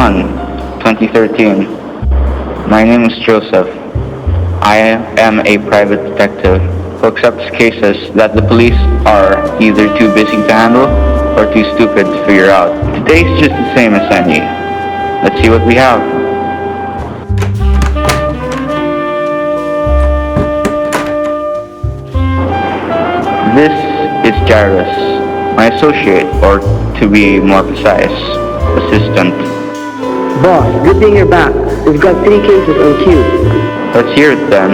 month, 2013. My name is Joseph. I am a private detective who accepts cases that the police are either too busy to handle or too stupid to figure out. Today's just the same as any. Let's see what we have. This is Jairrus, my associate, or to be more precise, assistant. Boss, good thing you're back. We've got 3 cases on queue. Let's hear it then.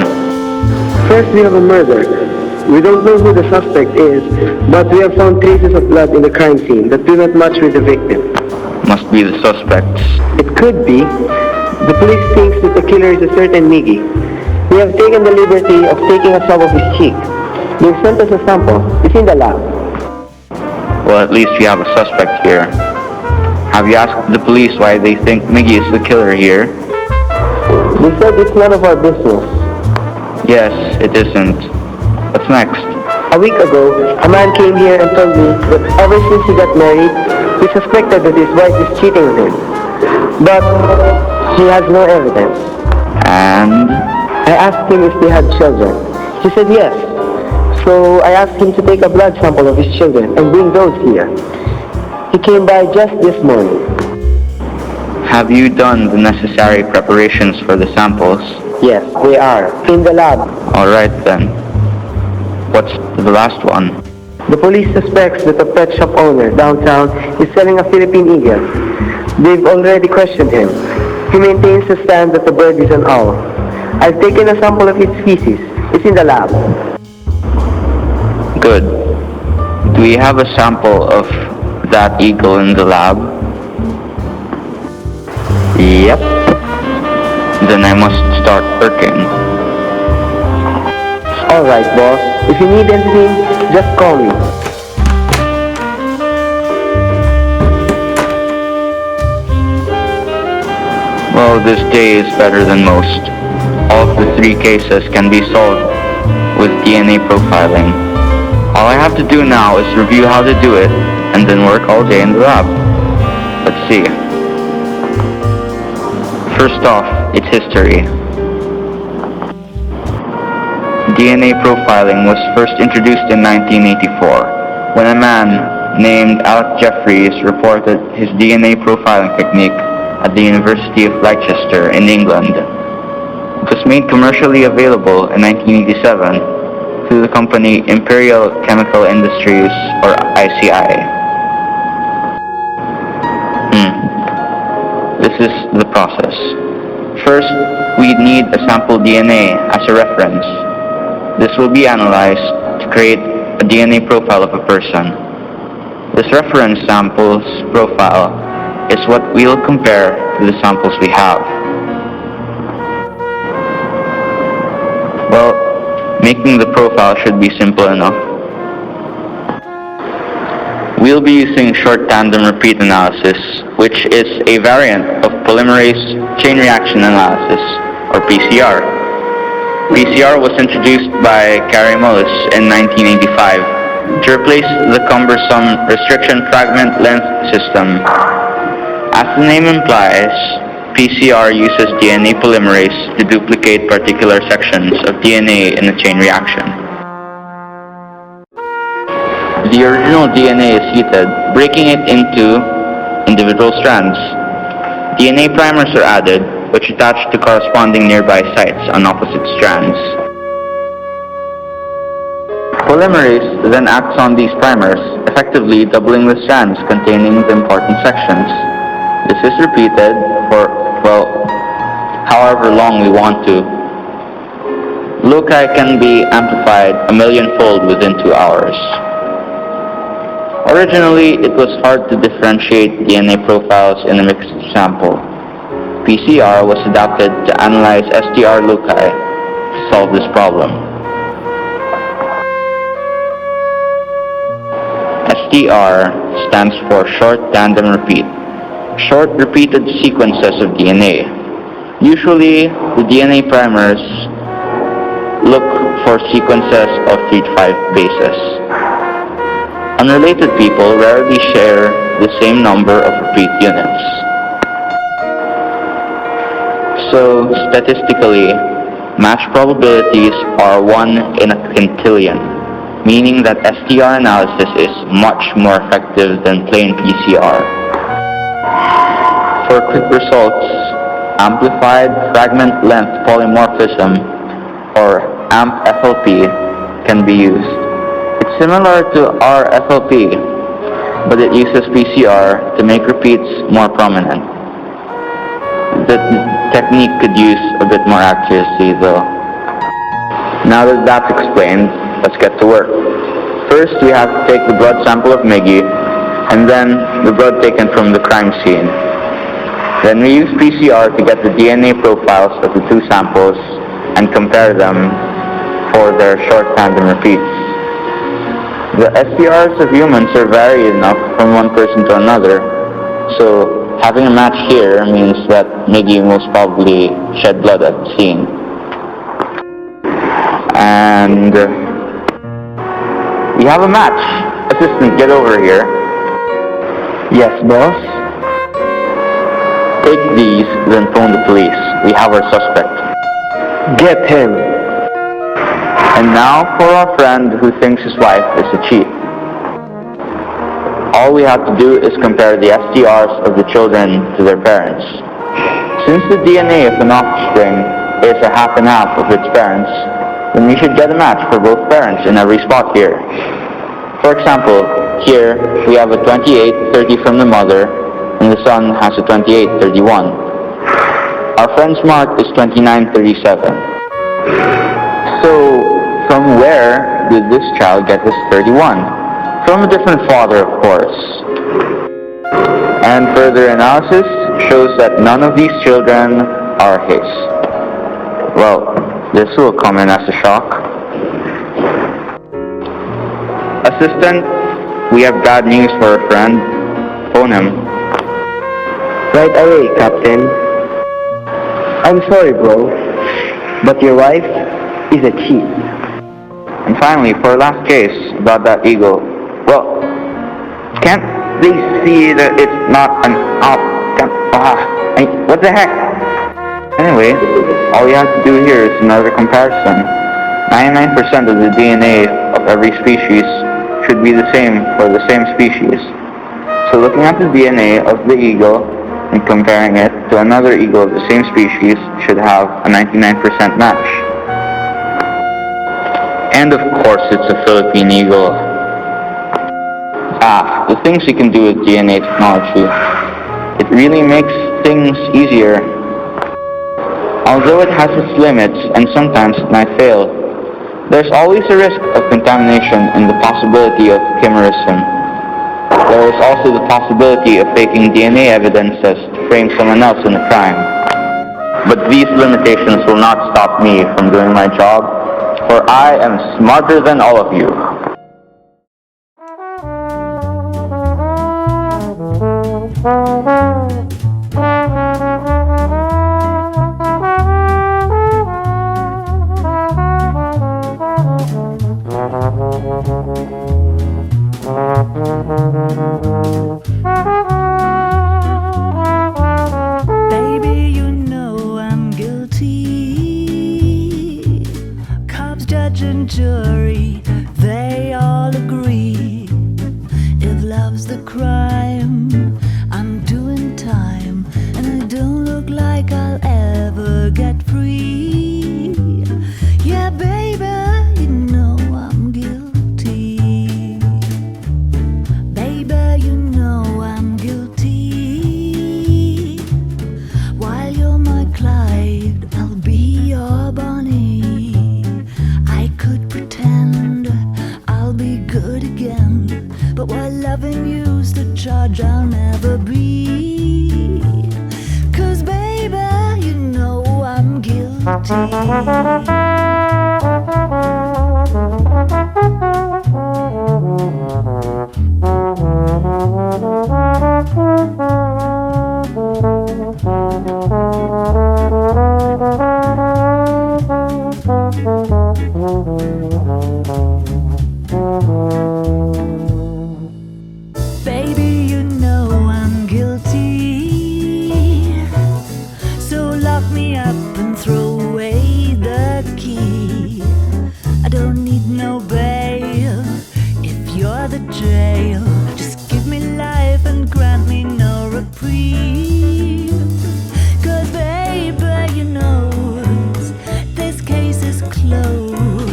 First, we have a murder. We don't know who the suspect is, but we have found traces of blood in the crime scene that do not match with the victim. Must be the suspects. It could be. The police thinks that the killer is a certain Miggy. We have taken the liberty of taking a swab of his cheek. They've sent us a sample. It's in the lab. Well, at least we have a suspect here. Have you asked the police why they think Miggy is the killer here? They said it's none of our business. Yes, it isn't. What's next? A week ago, a man came here and told me that ever since he got married, he suspected that his wife is cheating on him. But he has no evidence. And? I asked him if they had children. He said yes. So I asked him to take a blood sample of his children and bring those here. He came by just this morning. Have you done the necessary preparations for the samples? Yes, they are. In the lab. Alright then. What's the last one? The police suspects that a pet shop owner downtown is selling a Philippine eagle. They've already questioned him. He maintains the stand that the bird is an owl. I've taken a sample of its feces. It's in the lab. Good. Do we have a sample of that eagle in the lab? Yep. Then I must start working. Alright, boss. If you need anything, just call me. Well, this day is better than most. All of the 3 cases can be solved with DNA profiling. All I have to do now is review how to do it and then work all day in the lab. Let's see. First off, its history. DNA profiling was first introduced in 1984 when a man named Alec Jeffreys reported his DNA profiling technique at the University of Leicester in England. It was made commercially available in 1987 through the company Imperial Chemical Industries, or ICI. This is the process. First, we need a sample DNA as a reference. This will be analyzed to create a DNA profile of a person. This reference sample's profile is what we'll compare to the samples we have. Well, making the profile should be simple enough. We'll be using short tandem repeat analysis, which is a variant of polymerase chain reaction analysis, or PCR. PCR was introduced by Carey Mullis in 1985 to replace the cumbersome restriction fragment length system. As the name implies, PCR uses DNA polymerase to duplicate particular sections of DNA in a chain reaction. The original DNA is heated, breaking it into individual strands. DNA primers are added, which attach to corresponding nearby sites on opposite strands. Polymerase then acts on these primers, effectively doubling the strands containing the important sections. This is repeated for, well, however long we want to. Loci can be amplified a millionfold within 2 hours. Originally, it was hard to differentiate DNA profiles in a mixed sample. PCR was adapted to analyze STR loci to solve this problem. STR stands for short tandem repeat, short repeated sequences of DNA. Usually, the DNA primers look for sequences of 3 to 5 bases. Unrelated people rarely share the same number of repeat units. So, statistically, match probabilities are 1 in a quintillion, meaning that STR analysis is much more effective than plain PCR. For quick results, amplified fragment length polymorphism, or AMP-FLP, can be used. It's similar to RFLP, but it uses PCR to make repeats more prominent. The technique could use a bit more accuracy though. Now that that's explained, let's get to work. First, we have to take the blood sample of Miggy, and then the blood taken from the crime scene. Then we use PCR to get the DNA profiles of the two samples and compare them for their short tandem repeats. The STRs of humans are varied enough from one person to another, so having a match here means that Miggy most probably shed blood at the scene. And we have a match. Assistant, get over here. Yes, boss? Take these, then phone the police. We have our suspect. Get him! And now for our friend who thinks his wife is a cheat. All we have to do is compare the STRs of the children to their parents. Since the DNA of an offspring is a half and half of its parents, then we should get a match for both parents in every spot here. For example, here we have a 28-30 from the mother, and the son has a 28-31. Our friend's mark is 29-37. So, from where did this child get his 31? From a different father, of course. And further analysis shows that none of these children are his. Well, this will come in as a shock. Assistant, we have bad news for a friend. Phone him. Right away, Captain. I'm sorry, bro, but your wife is a cheat. And finally, for our last case about that eagle, well, can't they see that it's not an what the heck? Anyway, all we have to do here is another comparison. 99% of the DNA of every species should be the same for the same species. So looking at the DNA of the eagle and comparing it to another eagle of the same species should have a 99% match. And of course it's a Philippine eagle. The things you can do with DNA technology. It really makes things easier. Although it has its limits and sometimes it might fail, there's always a risk of contamination and the possibility of chimerism. There is also the possibility of faking DNA evidences to frame someone else in a crime. But these limitations will not stop me from doing my job, for I am smarter than all of you. Baby, you know I'm guilty. Cops, judge, and jury, they all agree. If love's the crime, I'm doing time, and I don't look like I'll ever get free. Yeah, baby, you know I'm guilty. Baby, you know I'm guilty. While you're my Clyde, I'll be your Bonnie. I could pretend I'll be good again, but while loving you's the charge I'll never be. 'Cause baby, you know I'm guilty. Baby, you know I'm guilty. So lock me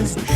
just